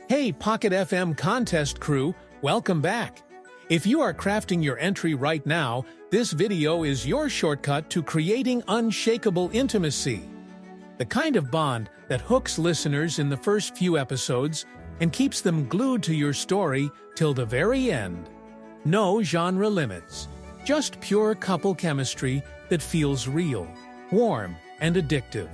Hey Pocket FM contest crew, welcome back. If you are crafting your entry right now, this video is your shortcut to creating unshakable intimacy. The kind of bond that hooks listeners in the first few episodes and keeps them glued to your story till the very end. No genre limits, just pure couple chemistry that feels real, warm, and addictive.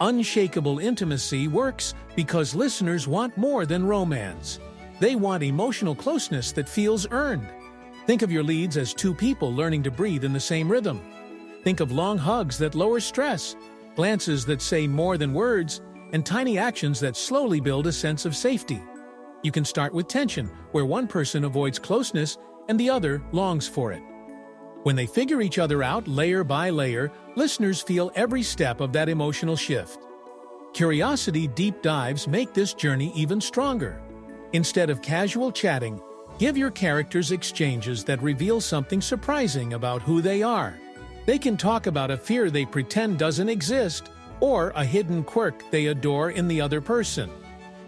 Unshakable intimacy works because listeners want more than romance. They want emotional closeness that feels earned. Think of your leads as two people learning to breathe in the same rhythm. Think of long hugs that lower stress, glances that say more than words, and tiny actions that slowly build a sense of safety. You can start with tension, where one person avoids closeness and the other longs for it. When they figure each other out layer by layer, listeners feel every step of that emotional shift. Curiosity deep dives make this journey even stronger. Instead of casual chatting, give your characters exchanges that reveal something surprising about who they are. They can talk about a fear they pretend doesn't exist, or a hidden quirk they adore in the other person.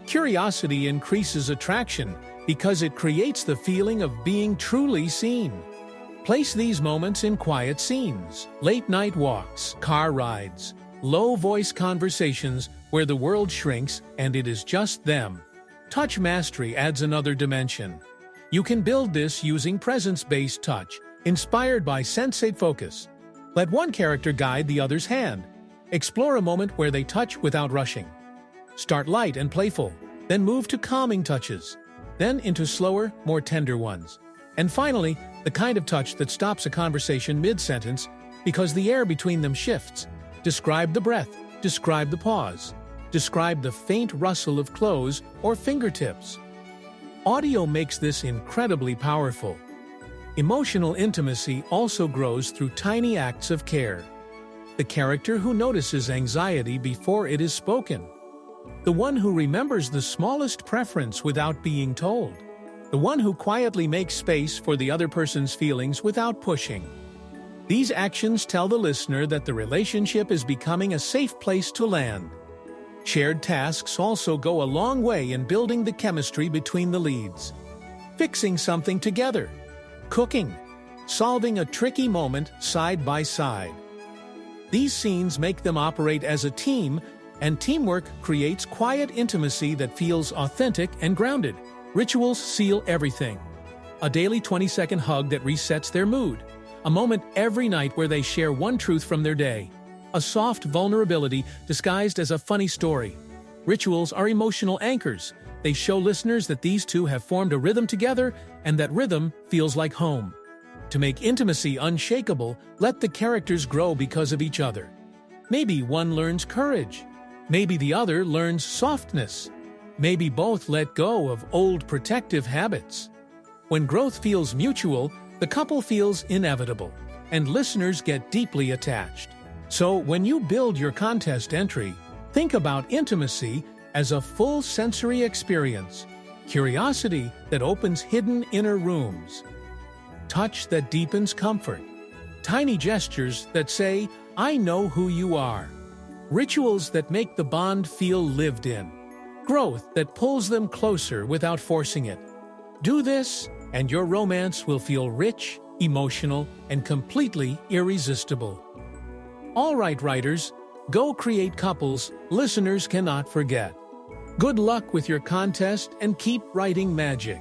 Curiosity increases attraction because it creates the feeling of being truly seen. Place these moments in quiet scenes, late-night walks, car rides, low-voice conversations where the world shrinks and it is just them. Touch mastery adds another dimension. You can build this using presence-based touch, inspired by sensate focus. Let one character guide the other's hand. Explore a moment where they touch without rushing. Start light and playful, then move to calming touches, then into slower, more tender ones. And finally, the kind of touch that stops a conversation mid-sentence because the air between them shifts. Describe the breath, describe the pause, describe the faint rustle of clothes or fingertips. Audio makes this incredibly powerful. Emotional intimacy also grows through tiny acts of care. The character who notices anxiety before it is spoken. The one who remembers the smallest preference without being told. The one who quietly makes space for the other person's feelings without pushing. These actions tell the listener that the relationship is becoming a safe place to land. Shared tasks also go a long way in building the chemistry between the leads. Fixing something together, cooking, solving a tricky moment side by side. These scenes make them operate as a team, and teamwork creates quiet intimacy that feels authentic and grounded. Rituals seal everything. A daily 20-second hug that resets their mood. A moment every night where they share one truth from their day. A soft vulnerability disguised as a funny story. Rituals are emotional anchors. They show listeners that these two have formed a rhythm together and that rhythm feels like home. To make intimacy unshakable, let the characters grow because of each other. Maybe one learns courage. Maybe the other learns softness. Maybe both let go of old protective habits. When growth feels mutual, the couple feels inevitable, and listeners get deeply attached. So when you build your contest entry, think about intimacy as a full sensory experience, curiosity that opens hidden inner rooms, touch that deepens comfort, tiny gestures that say, "I know who you are," rituals that make the bond feel lived in. Growth that pulls them closer without forcing it. Do this, and your romance will feel rich, emotional, and completely irresistible. All right, writers, go create couples listeners cannot forget. Good luck with your contest and keep writing magic.